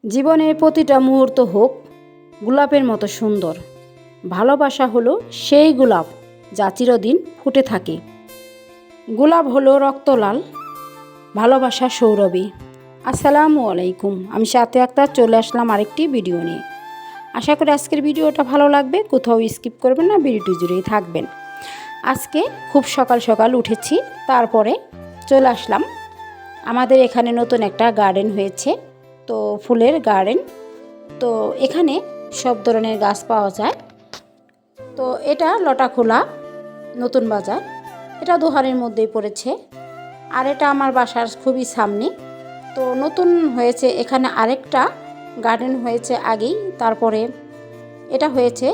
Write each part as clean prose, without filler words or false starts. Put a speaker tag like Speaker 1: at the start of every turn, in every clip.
Speaker 1: জীবনের প্রতিটা মুহূর্ত হোক গোলাপের মতো সুন্দর। ভালোবাসা হলো সেই গোলাপ যা চিরদিন ফুটে থাকে। গোলাপ হলো রক্তলাল, ভালোবাসা সৌরভী। আসসালামু আলাইকুম, আমি সাথে আক্তার চলে আসলাম আরেকটি ভিডিও নিয়ে। আশা করি আজকের ভিডিওটা ভালো লাগবে, কোথাও স্কিপ করবেন না, ভিডিওটি জুড়েই থাকবেন। আজকে খুব সকাল সকাল উঠেছি, তারপরে চলে আসলাম। আমাদের এখানে নতুন একটা গার্ডেন হয়েছে, তো ফুলের গার্ডেন। তো এখানে সব ধরনের গাছ পাওয়া যায়। তো এটা লটাখোলা নতুন বাজার, এটা দোহারের মধ্যেই পড়েছে। আর এটা আমার বাসার খুবই সামনে। তো নতুন হয়েছে এখানে, আরেকটা গার্ডেন হয়েছে আগেই, তারপরে এটা হয়েছে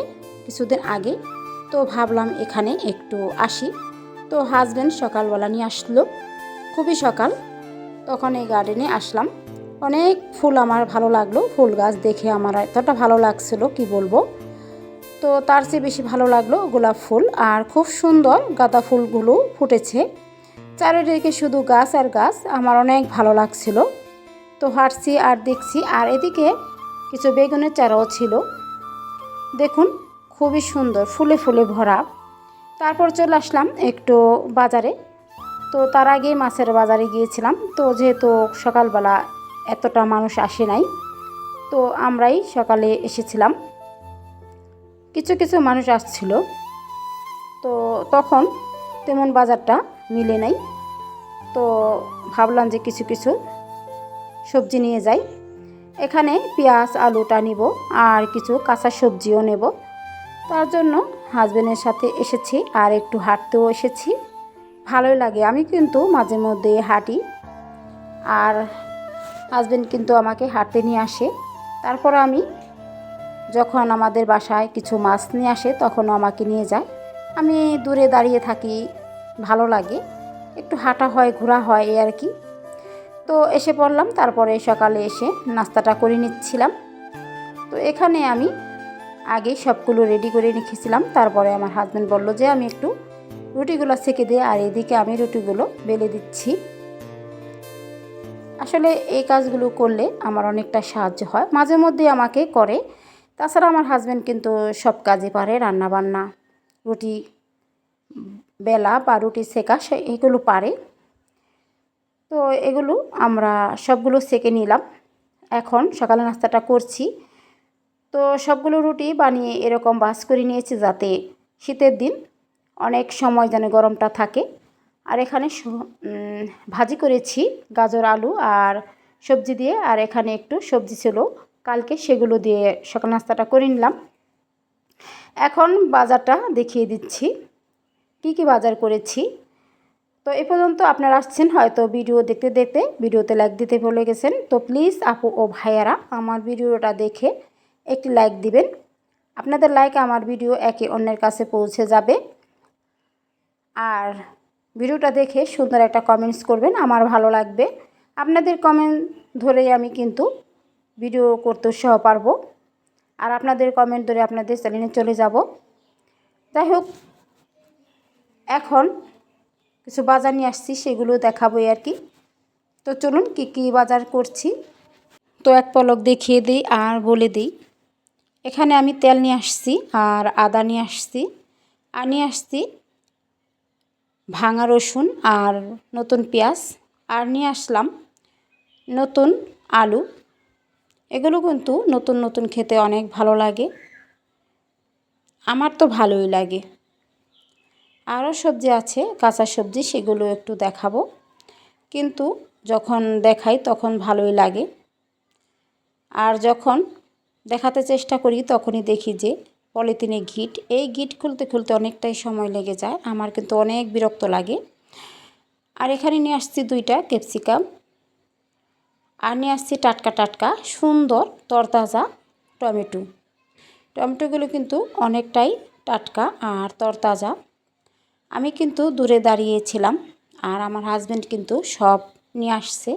Speaker 1: কিছুদিন আগে। তো ভাবলাম এখানে একটু আসি। তো হাজব্যান্ড সকালবেলা নিয়ে আসলো, খুবই সকাল, তখন এই গার্ডেনে আসলাম। অনেক ফুল আমার ভালো লাগলো, ফুল গাছ দেখে আমার এতটা ভালো লাগছিল কি বলবো। তো তার চেয়ে বেশি ভালো লাগলো গোলাপ ফুল, আর খুব সুন্দর গাঁদা ফুলগুলো ফুটেছে চারিদিকে, শুধু গাছ আর গাছ, আমার অনেক ভালো লাগছিল। তো হাঁটছি আর দেখছি, আর এদিকে কিছু বেগুনের চারাও ছিল, দেখুন খুবই সুন্দর ফুলে ফুলে ভরা। তারপর চলে আসলাম একটু বাজারে। তো তার আগে মাছের বাজারে গিয়েছিলাম। তো যেহেতু সকালবেলা এতটা মানুষ আসে নাই, তো আমরাই সকালে এসেছিলাম, কিছু কিছু মানুষ আসছিল। তো তখন তেমন বাজারটা মিলে নাই। তো ভাবলাম যে কিছু কিছু সবজি নিয়ে যাই। এখানে পেঁয়াজ আলুটা নিব, আর কিছু কাঁচা সবজিও নেব। তার জন্য হাজবেন্ডের সাথে এসেছি, আর একটু হাঁটতেও এসেছি। ভালোই লাগে, আমি কিন্তু মাঝে মধ্যে হাঁটি, আর হাজবেন্ড কিন্তু আমাকে হাঁটতে নিয়ে আসে। তারপর আমি যখন আমাদের বাসায় কিছু মাছ নিয়ে আসে তখনও আমাকে নিয়ে যায়। আমি দূরে দাঁড়িয়ে থাকি, ভালো লাগে, একটু হাঁটা হয়, ঘোরা হয়, এই আর কি। তো এসে পড়লাম, তারপরে সকালে এসে নাস্তাটা করে নিচ্ছিলাম। তো এখানে আমি আগেই সবগুলো রেডি করে রেখেছিলাম। তারপরে আমার হাজব্যান্ড বলল যে আমি একটু রুটিগুলো সেঁকে দিই, আর এদিকে আমি রুটিগুলো বেলে দিচ্ছি। আসলে এই কাজগুলো করলে আমার অনেকটা সাহায্য হয়, মাঝে মধ্যে আমাকে করে। তাছাড়া আমার হাজব্যান্ড কিন্তু সব কাজই পারে, রান্না বান্না, রুটি বেলা বা রুটি সেকা, এগুলো পারে। তো এগুলো আমরা সবগুলো সেকে নিলাম, এখন সকালে নাস্তাটা করছি। তো সবগুলো রুটি বানিয়ে এরকম বাস করে নিয়েছি, যাতে শীতের দিন অনেক সময় যেন গরমটা থাকে। আর এখানে ভাজি করেছি গাজর আলু আর সবজি দিয়ে, আর এখানে একটু সবজি ছিল কালকে, সেগুলো দিয়ে সকাল নাস্তাটা করে নিলাম। এখন বাজারটা দেখিয়ে দিচ্ছি কি কি বাজার করেছি। তো এ পর্যন্ত আপনারা আসছেন হয়তো ভিডিও দেখতে দেখতে, ভিডিওতে লাইক দিতে ভুলে গেছেন। তো প্লিজ আপু ও ভাইয়ারা আমার ভিডিওটা দেখে একটি লাইক দিবেন। আপনাদের লাইক আমার ভিডিও একে অন্যের কাছে পৌঁছে যাবে। আর ভিডিওটা দেখে সুন্দর একটা কমেন্টস করবেন, আমার ভালো লাগবে। আপনাদের কমেন্ট ধরেই আমি কিন্তু ভিডিও করতে উৎসাহ পারবো, আর আপনাদের কমেন্ট ধরে আপনাদের চ্যানেলে চলে যাব। যাই হোক, এখন কিছু বাজার নিয়ে আসছি, সেগুলো দেখাবোই আর কি। তো চলুন কি কি বাজার করছি তো এক পলক দেখিয়ে দিই আর বলে দিই। এখানে আমি তেল নিয়ে আসছি, আর আদা নিয়ে আসছি, আর নিয়ে আসছি ভাঙা রসুন আর নতুন পেঁয়াজ, আর নিয়ে আসলাম নতুন আলু। এগুলো কিন্তু নতুন নতুন খেতে অনেক ভালো লাগে, আমার তো ভালোই লাগে। আরও সবজি আছে কাঁচা সবজি, সেগুলো একটু দেখাবো, কিন্তু যখন দেখাই তখন ভালোই লাগে, আর যখন দেখাতে চেষ্টা করি তখনই দেখি যে পলিথিনে গিট, এই গিট খুলতে খুলতে অনেকটাই সময় লেগে যায়, আমার কিন্তু অনেক বিরক্ত লাগে। আর এখানে নিয়ে আসছি 2টা ক্যাপসিকাম, আর নিয়ে আসছি টাটকা টাটকা সুন্দর তরতাজা টমেটো। টমেটোগুলো কিন্তু অনেকটাই টাটকা আর তরতাজা। আমি কিন্তু দূরে দাঁড়িয়েছিলাম, আর আমার হাজব্যান্ড কিন্তু সব নিয়ে আসছে।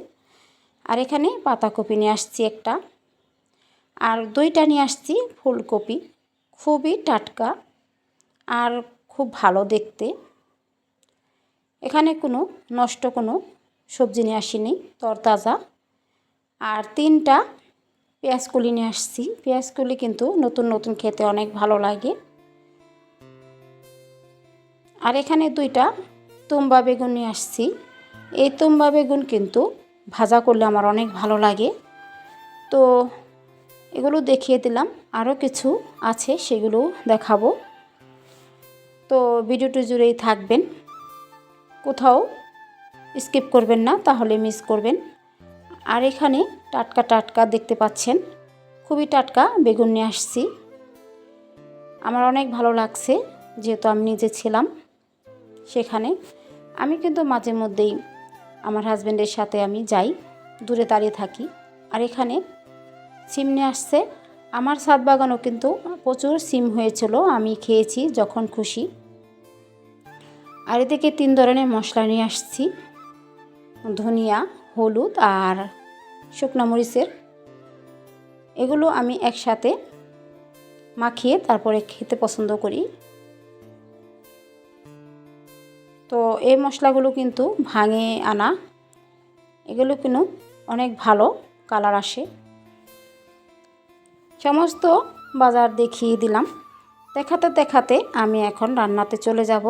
Speaker 1: আর এখানে পাতাকপি নিয়ে আসছি একটা, আর 2টা নিয়ে আসছি ফুলকপি, খুবই টাটকা আর খুব ভালো দেখতে। এখানে কোনো কোনো সবজি নিয়ে আসিনি, তরতাজা। আর 3টা পেঁয়াজ কলি নিয়ে আসছি। পেঁয়াজ কলি কিন্তু নতুন নতুন খেতে অনেক ভালো লাগে। আর এখানে 2টা তুম্বা বেগুন নিয়ে আসছি। এই তুম্বা বেগুন কিন্তু ভাজা করলে আমার অনেক ভালো লাগে। তো এগুলো দেখিয়ে দিলাম, আরও কিছু আছে সেগুলো দেখাবো। তো ভিডিওটি জুড়েই থাকবেন, কোথাও স্কিপ করবেন না, তাহলে মিস করবেন। আর এখানে টাটকা টাটকা দেখতে পাচ্ছেন, খুবই টাটকা বেগুন নিয়ে আসছি। আমার অনেক ভালো লাগছে, যেহেতু আমি নিজে ছিলাম সেখানে। আমি কিন্তু মাঝে মধ্যেই আমার হাজব্যান্ডের সাথে আমি যাই, দূরে দাঁড়িয়ে থাকি। আর এখানে সিম নিয়ে আসছে। আমার ছাদ বাগানও কিন্তু প্রচুর সিম হয়েছিল, আমি খেয়েছি যখন খুশি। আর এদিকে 3 ধরনের মশলা নিয়ে আসছি, ধনিয়া, হলুদ আর শুকনো মরিচের। এগুলো আমি একসাথে মাখিয়ে তারপরে খেতে পছন্দ করি। তো এই মশলাগুলো কিন্তু ভাঙে আনা, এগুলো কিন্তু অনেক ভালো কালার আসে। সমস্ত বাজার দেখিয়ে দিলাম। দেখাতে দেখাতে আমি এখন রান্নাতে চলে যাব।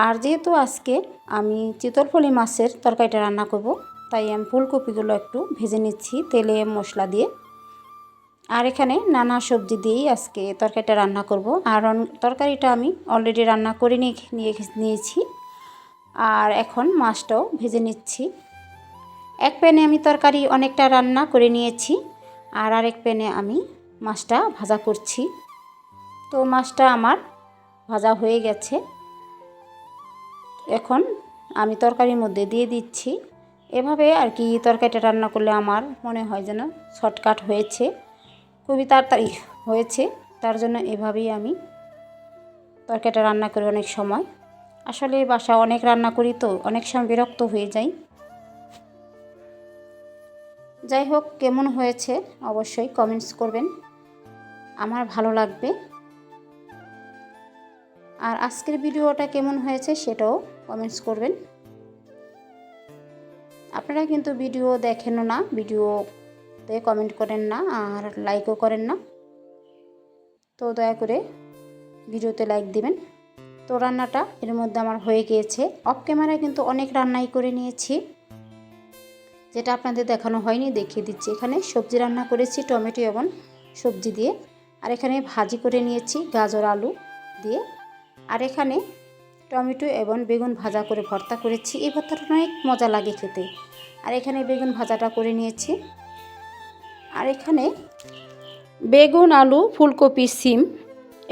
Speaker 1: আর যেহেতু আজকে আমি চিতলফলি মাছের তরকারিটা রান্না করব, তাই আমি ফুলকপিগুলো একটু ভেজে নিচ্ছি তেলে মশলা দিয়ে। আর এখানে নানা সবজি দিয়েই আজকে তরকারিটা রান্না করব। আর তরকারিটা আমি অলরেডি রান্না করে নিয়েছি। আর এখন মাছটাও ভেজে নিচ্ছি। এক প্যানে আমি তরকারি অনেকটা রান্না করে নিয়েছি, আর আরেক প্যানে আমি মাছটা ভাজা করছি। তো মাছটা আমার ভাজা হয়ে গেছে। এখন আমি তরকারির মধ্যে দিয়ে দিচ্ছি। এভাবে আর কি তরকারিটা রান্না করলে আমার মনে হয় যেন শর্টকাট হয়েছে, খুবই তাড়াতাড়ি হয়েছে। তার জন্য এভাবেই আমি তরকারিটা রান্না করি অনেক সময়। আসলে বাসা অনেক রান্না করি, তো অনেক সময় বিরক্ত হয়ে যাই। যাই হোক, কেমন হয়েছে অবশ্যই কমেন্টস করবেন, আমার ভালো লাগবে। আর আজকের ভিডিওটা কেমন হয়েছে সেটাও কমেন্টস করবেন। আপনারা কিন্তু ভিডিও দেখেনও না, ভিডিওতে কমেন্ট করেন না আর লাইকও করেন না। তো দয়া করে ভিডিওতে লাইক দিবেন। তো রান্নাটা এর মধ্যে আমার হয়ে গিয়েছে। অফ ক্যামেরায় কিন্তু অনেক রান্নাই করে নিয়েছি, যেটা আপনাদের দেখানো হয়নি, দেখিয়ে দিচ্ছি। এখানে সবজি রান্না করেছি টমেটো এবং সবজি দিয়ে। আর এখানে ভাজি করে নিয়েছি গাজর আলু দিয়ে। আর এখানে টমেটো এবং বেগুন ভাজা করে ভর্তা করেছি। এই ভর্তাটা অনেক মজা লাগে খেতে। আর এখানে বেগুন ভাজাটা করে নিয়েছি। আর এখানে বেগুন, আলু, ফুলকপি, সিম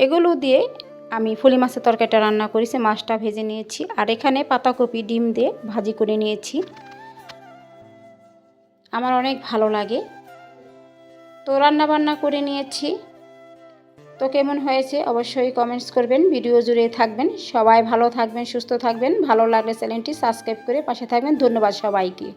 Speaker 1: এগুলো দিয়ে আমি ফলি মাছের তরকারিটা রান্না করেছি, মাছটা ভেজে নিয়েছি। আর এখানে পাতাকপি ডিম দিয়ে ভাজি করে নিয়েছি। আমার অনেক ভালো লাগে। তো রান্না বান্না করে নিয়েছি। তো কেমন হয়েছে অবশ্যই কমেন্টস করবেন, ভিডিও জুড়ে থাকবেন। সবাই ভালো থাকবেন, সুস্থ থাকবেন। ভালো লাগলে চ্যানেলটি সাবস্ক্রাইব করে পাশে থাকবেন। ধন্যবাদ সবাইকে।